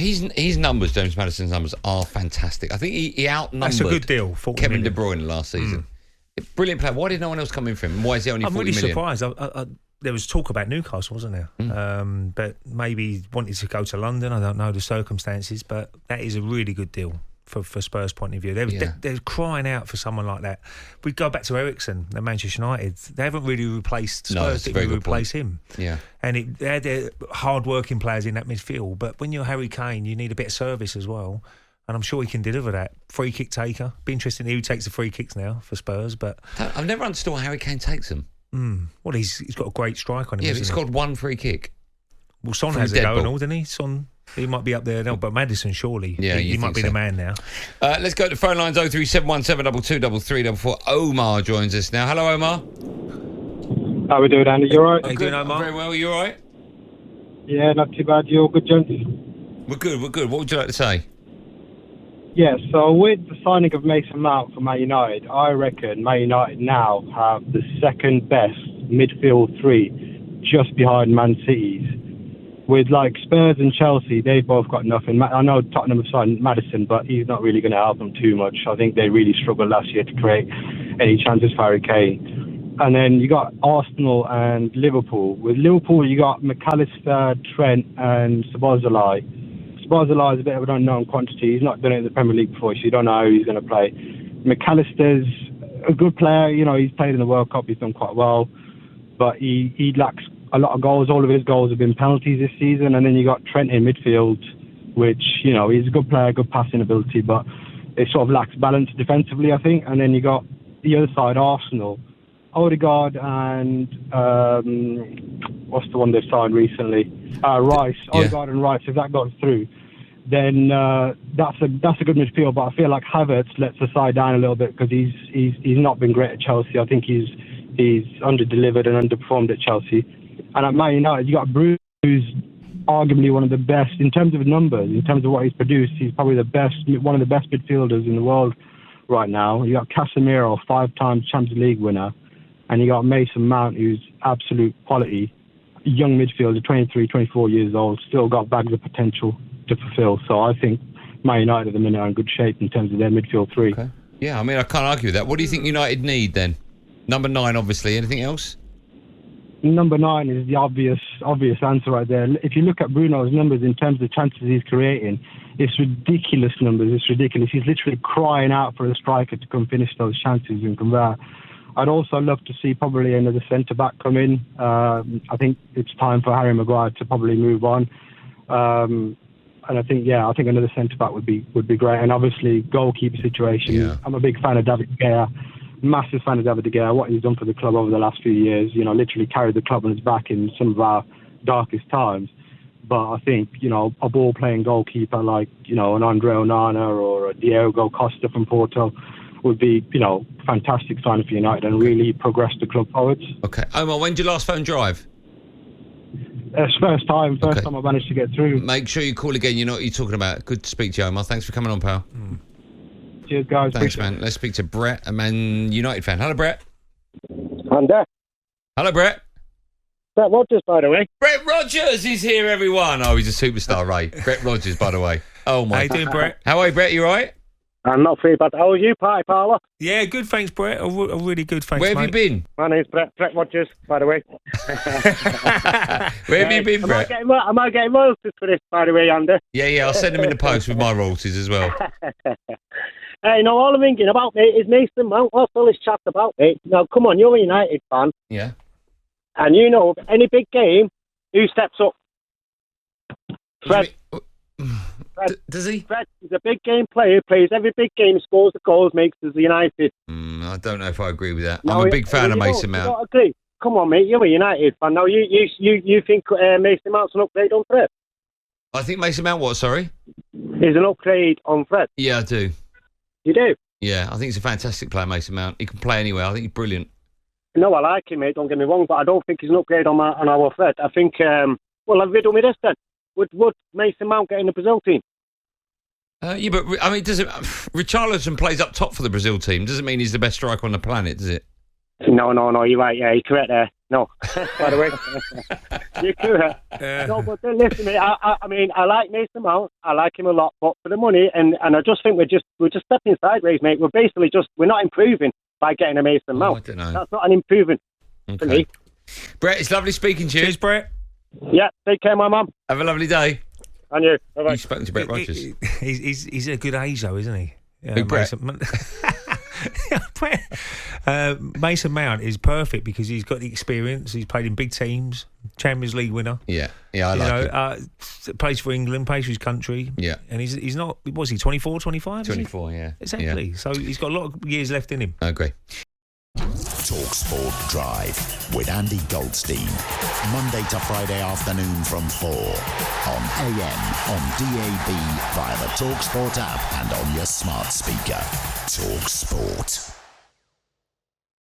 His numbers, James Maddison's numbers, are fantastic. I think he outnumbered. That's a good deal. Kevin De Bruyne last season. Brilliant player. Why did no one else come in for him? Why is he only 40 million? I'm really surprised. There was talk about Newcastle, wasn't there? But maybe he wanted to go to London. I don't know the circumstances, but that is a really good deal for Spurs' point of view. They're crying out for someone like that. We go back to Eriksen at Manchester United. They haven't really replaced Spurs. Didn't really replace him. Yeah, and they had hard-working players in that midfield. But when you're Harry Kane, you need a bit of service as well. And I'm sure he can deliver that. Free kick taker. Be interesting who takes the free kicks now for Spurs. But I've never understood why Harry Kane takes them. Well, he's got a great strike on him. Yeah, he's got one free kick. Well, Son has a go and all, doesn't he? Son, he might be up there now, but Maddison, surely. Yeah, he might be the man now. Let's go to phone lines 03717223344. Omar joins us now. Hello, Omar. How we doing, Andy? You all right? How you doing, Omar? Very well. You all right? Yeah, not too bad. You all good, gents? We're good. What would you like to say? Yeah, so with the signing of Mason Mount for Man United, I reckon Man United now have the second best midfield three, just behind Man City's. With like Spurs and Chelsea, they've both got nothing. I know Tottenham have signed Maddison, but he's not really going to help them too much. I think they really struggled last year to create any chances for Harry Kane. And then you got Arsenal and Liverpool. With Liverpool, you got McAllister, Trent, and Szoboszlai. Szoboszlai is a bit of an unknown quantity. He's not done it in the Premier League before, so you don't know how he's going to play. McAllister's a good player. You know, he's played in the World Cup. He's done quite well, but he lacks a lot of goals. All of his goals have been penalties this season. And then you got Trent in midfield, which, you know, he's a good player, good passing ability, but it sort of lacks balance defensively, I think. And then you got the other side, Arsenal. Odegaard and what's the one they've signed recently? Rice. Yeah. Odegaard and Rice. If that goes through, then that's a good midfield. But I feel like Havertz lets the side down a little bit because he's not been great at Chelsea. I think he's under-delivered and underperformed at Chelsea. And at Man United, you got Bruce, who's arguably one of the best in terms of numbers, in terms of what he's produced. He's probably one of the best midfielders in the world right now. You got Casemiro, 5-time Champions League winner. And you got Mason Mount, who's absolute quality, young midfielder, 23, 24 years old, still got bags of potential to fulfill. So I think Man United at the minute are in good shape in terms of their midfield three. Okay. Yeah, I mean, I can't argue with that. What do you think United need then? Number 9, obviously. Anything else? Number 9 is the obvious answer right there. If you look at Bruno's numbers in terms of chances he's creating, it's ridiculous numbers. It's ridiculous. He's literally crying out for a striker to come finish those chances and convert. I'd also love to see probably another centre-back come in. I think it's time for Harry Maguire to probably move on. And I think another centre-back would be great. And obviously, goalkeeper situation. Yeah. I'm a big fan of David De Gea, massive fan of David De Gea. What he's done for the club over the last few years, you know, literally carried the club on his back in some of our darkest times. But I think, you know, a ball-playing goalkeeper like, you know, an Andre Onana or a Diogo Costa from Porto would be, you know, fantastic signing for United and really progress the club forwards. Okay. Omar, when did your last phone drive? It's first time I managed to get through. Make sure you call again. You know what you're talking about. Good to speak to you, Omar. Thanks for coming on, pal. Cheers, guys. Thanks, man. Let's speak to Brett, a Man United fan. Hello, Brett. I'm there. Hello, Brett. Brett Rogers, by the way. Brett Rogers is here, everyone. Oh, he's a superstar, Ray. Brett Rogers, by the way. Oh, my. How you doing, Brett? How are you, Brett? You all right? I'm not free, but how are you, Party Parlour? Yeah, good, thanks, Brett. A really good, thanks, Where have mate. you been? My name's Brett Rogers, by the way. Where have you been, Brett? Am I getting royalties for this, by the way, Andy? Yeah, I'll send them in the post with my royalties as well. Hey, now all I'm thinking about, mate, is Mason Mount. What's all this chat about, mate? Now, come on, you're a United fan. Yeah. And you know, any big game, who steps up? Fred. Does he? Fred is a big game player, plays every big game, scores the goals, makes us United. I don't know if I agree with that. No, I'm a big fan of Mason Mount. You don't agree? Come on, mate, you're a United fan. Now, you think Mason Mount's an upgrade on Fred? I think Mason Mount what, sorry? Is an upgrade on Fred. Yeah, I do. You do? Yeah, I think he's a fantastic player, Mason Mount. He can play anywhere. I think he's brilliant. No, I like him, mate, don't get me wrong, but I don't think he's an upgrade on our Fred. I think, well, I've riddled me this then. Would Mason Mount get in the Brazil team? Yeah, but I mean, Richarlison plays up top for the Brazil team. Doesn't mean he's the best striker on the planet, does it? No, you're right. Yeah, you're correct there. No, by the way. You could. No, but then listen, mate, I mean, I like Mason Mount. I like him a lot, but for the money, and I just think we're just stepping sideways, mate. We're not improving by getting a Mason Mount. I don't know. That's not an improvement for me. Brett, it's lovely speaking to you. Cheers, Brett. Yeah, take care, my mum. Have a lovely day. And you. Bye-bye. You've spoken to Brett Rogers. He's a good age, though, isn't he? Brett? Mason Mount is perfect because he's got the experience. He's played in big teams, Champions League winner. Yeah, I like it. Plays for England, plays for his country. Yeah. And he's not, was he 24, 25? 24, yeah. Exactly. Yeah. So he's got a lot of years left in him. I agree. talkSPORT Drive with Andy Goldstein. Monday to Friday afternoon from 4 on AM, on DAB, via the talkSPORT app and on your smart speaker. talkSPORT.